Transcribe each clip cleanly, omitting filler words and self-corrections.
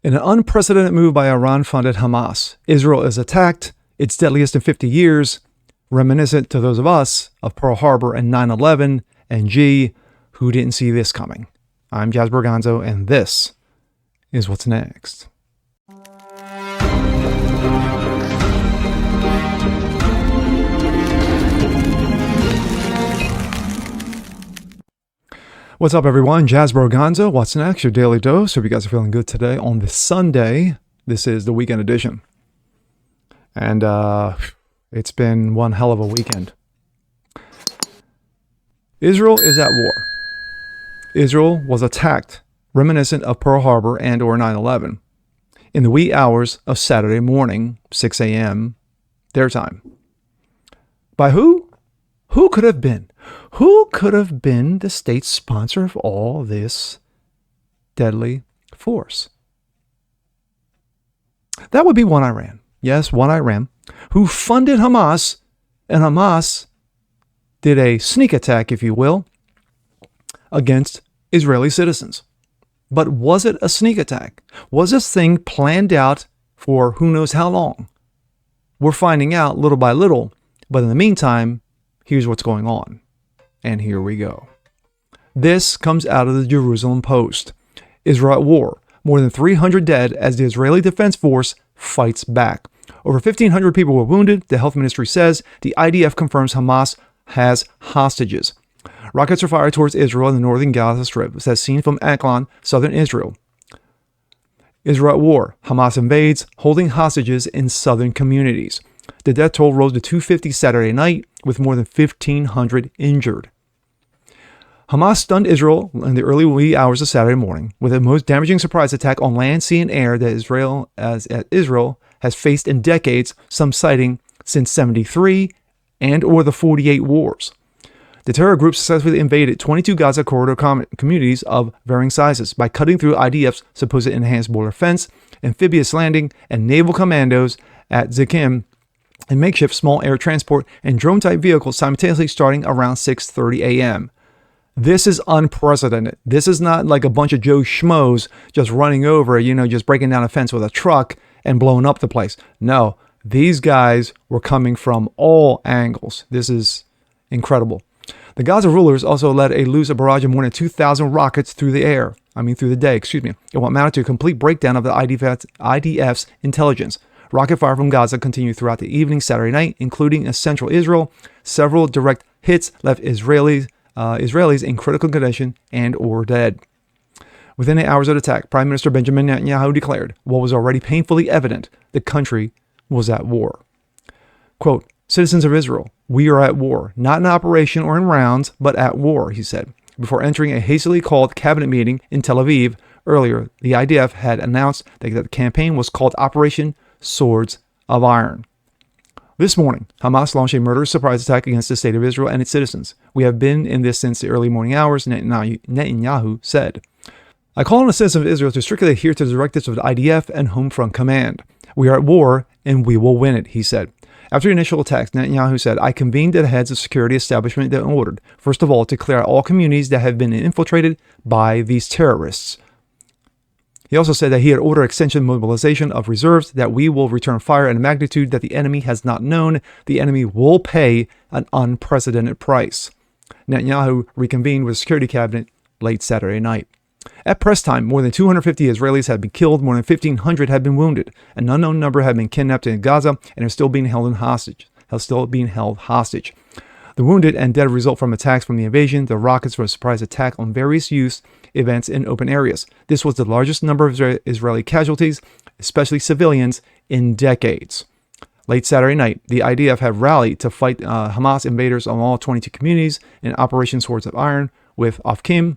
In an unprecedented move by Iran-funded Hamas, Israel is attacked, its deadliest in 50 years, reminiscent to those of us of Pearl Harbor and 9/11, and gee, who didn't see this coming? I'm Jazz Borganzo, and this is what's next. What's up, everyone? Jazz Borganzo. What's next? Your daily dose. Hope you guys are feeling good today on this Sunday. This is the weekend edition. And it's been one hell of a weekend. Israel is at war. Israel was attacked, reminiscent of Pearl Harbor and or 9/11, in the wee hours of Saturday morning, 6 a.m. their time. By who? Who could have been? Who could have been the state sponsor of all this deadly force? That would be one Iran. Yes, one Iran, who funded Hamas, and Hamas did a sneak attack, if you will, against Israeli citizens. But was it a sneak attack? Was this thing planned out for who knows how long? We're finding out little by little, but in the meantime, here's what's going on. And here we go. This comes out of the Jerusalem Post. Israel at war. More than 300 dead as the Israeli Defense Force fights back. Over 1,500 people were wounded, the health ministry says. The IDF confirms Hamas has hostages. Rockets are fired towards Israel in the northern Gaza Strip, as seen from Aklon, southern Israel. Israel at war. Hamas invades, holding hostages in southern communities. The death toll rose to 250 Saturday night, with more than 1,500 injured. Hamas stunned Israel in the early wee hours of Saturday morning with the most damaging surprise attack on land, sea, and air that Israel has faced in decades, some citing since 73 and or the 48 wars. The terror group successfully invaded 22 Gaza corridor communities of varying sizes by cutting through IDF's supposed enhanced border fence, amphibious landing, and naval commandos at Zikim, and makeshift small air transport and drone-type vehicles simultaneously starting around 6:30 a.m. This is unprecedented. This is not like a bunch of Joe Schmoes just running over, just breaking down a fence with a truck and blowing up the place. No, these guys were coming from all angles. This is incredible. The Gaza rulers also let loose a barrage of more than 2,000 rockets through the day, in what amounted to a complete breakdown of the IDF's intelligence. Rocket fire from Gaza continued throughout the evening Saturday night, including in central Israel. Several direct hits left Israelis in critical condition and or dead. Within the hours of the attack, Prime Minister Benjamin Netanyahu declared what was already painfully evident: the country was at war. Quote, "Citizens of Israel, we are at war, not in operation or in rounds, but at war," he said, before entering a hastily called cabinet meeting in Tel Aviv. Earlier, the IDF had announced that the campaign was called Operation Swords of Iron. This morning, Hamas launched a murderous surprise attack against the state of Israel and its citizens. "We have been in this since the early morning hours," Netanyahu said. "I call on the citizens of Israel to strictly adhere to the directives of the IDF and Home Front Command. We are at war, and we will win it," he said. After the initial attacks, Netanyahu said, "I convened the heads of security establishment and ordered, first of all, to clear out all communities that have been infiltrated by these terrorists." He also said that he had ordered extension mobilization of reserves, that we will return fire at a magnitude that the enemy has not known. The enemy will pay an unprecedented price. Netanyahu reconvened with the security cabinet late Saturday night. At press time, more than 250 Israelis had been killed, more than 1,500 had been wounded. An unknown number had been kidnapped in Gaza and are still being held hostage. The wounded and dead result from attacks from the invasion, the rockets from a surprise attack on various youth events in open areas. This was the largest number of Israeli casualties, especially civilians, in decades. Late Saturday night, the IDF had rallied to fight Hamas invaders on all 22 communities in Operation Swords of Iron, with Afkim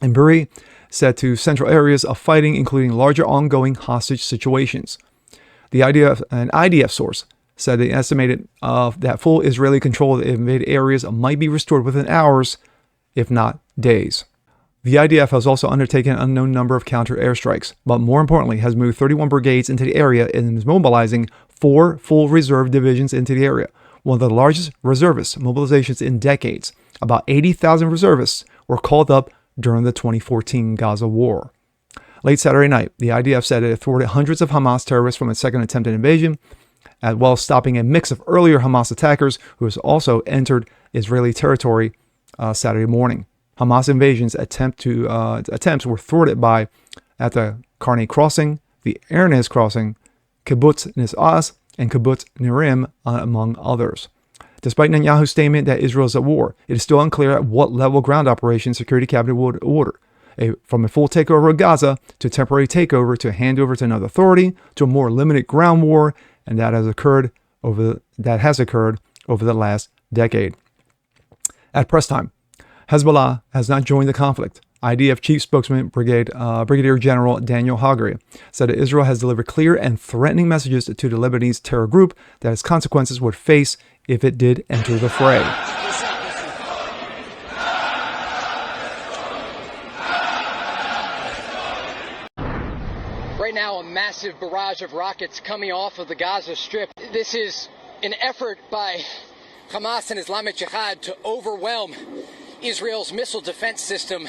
and Buri set to central areas of fighting, including larger ongoing hostage situations. The IDF source said they estimated that full Israeli control of the invaded areas might be restored within hours, if not days. The IDF has also undertaken an unknown number of counter airstrikes, but more importantly has moved 31 brigades into the area and is mobilizing 4 full reserve divisions into the area, one of the largest reservist mobilizations in decades. About 80,000 reservists were called up during the 2014 Gaza war. Late Saturday night, the IDF said it thwarted hundreds of Hamas terrorists from its second attempted invasion, as well as stopping a mix of earlier Hamas attackers who has also entered Israeli territory Saturday morning. Hamas invasions attempts were thwarted at the Karni crossing, the Ernez crossing, Kibbutz Nis-Az, and Kibbutz Nirim, among others. Despite Netanyahu's statement that Israel is at war, it is still unclear at what level ground operation Security Cabinet would order. From a full takeover of Gaza to a temporary takeover to a handover to another authority to a more limited ground war, and that has occurred over the last decade. At press time, Hezbollah has not joined the conflict. IDF chief spokesman Brigadier General Daniel Hagari said that Israel has delivered clear and threatening messages to the Lebanese terror group that its consequences would face if it did enter the fray. Right now, a massive barrage of rockets coming off of the Gaza Strip. This is an effort by Hamas and Islamic Jihad to overwhelm Israel's missile defense system.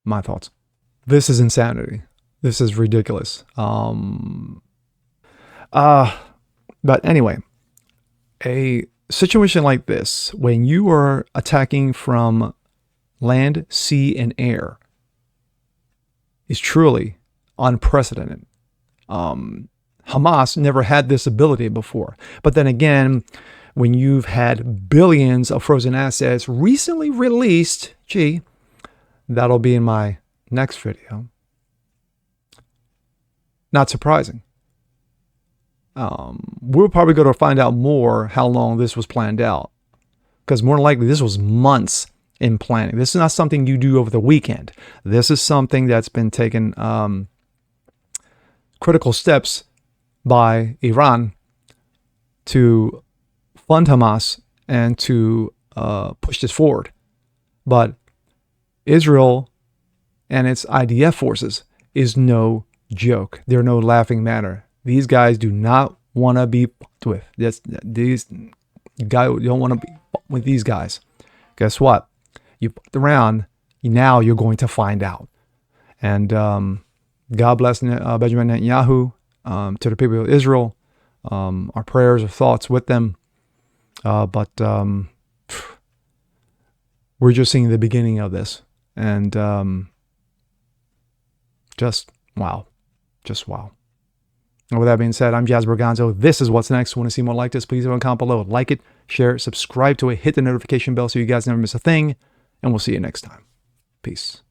My thoughts. This is insanity. This is ridiculous. But anyway, a situation like this, when you are attacking from land, sea, and air, is truly unprecedented. Hamas never had this ability before. But then again, when you've had billions of frozen assets recently released, that'll be in my next video. Not surprising. We'll probably go to find out more how long this was planned out. Because more than likely, this was months in planning. This is not something you do over the weekend. This is something that's been taken critical steps by Iran to fund Hamas and to push this forward. But Israel and its IDF forces is no joke. They're no laughing matter. These guys do not want to be fucked with. These guys don't want to be fucked with these guys. Guess what? You fucked around. Now you're going to find out. And God bless Benjamin Netanyahu. To the people of Israel, our prayers, our thoughts with them. But we're just seeing the beginning of this. And just wow. Just wow. And with that being said, I'm Jazz Berganzo. This is What's Next. Want to see more like this? Please leave a comment below. Like it, share it, subscribe to it, hit the notification bell so you guys never miss a thing. And we'll see you next time. Peace.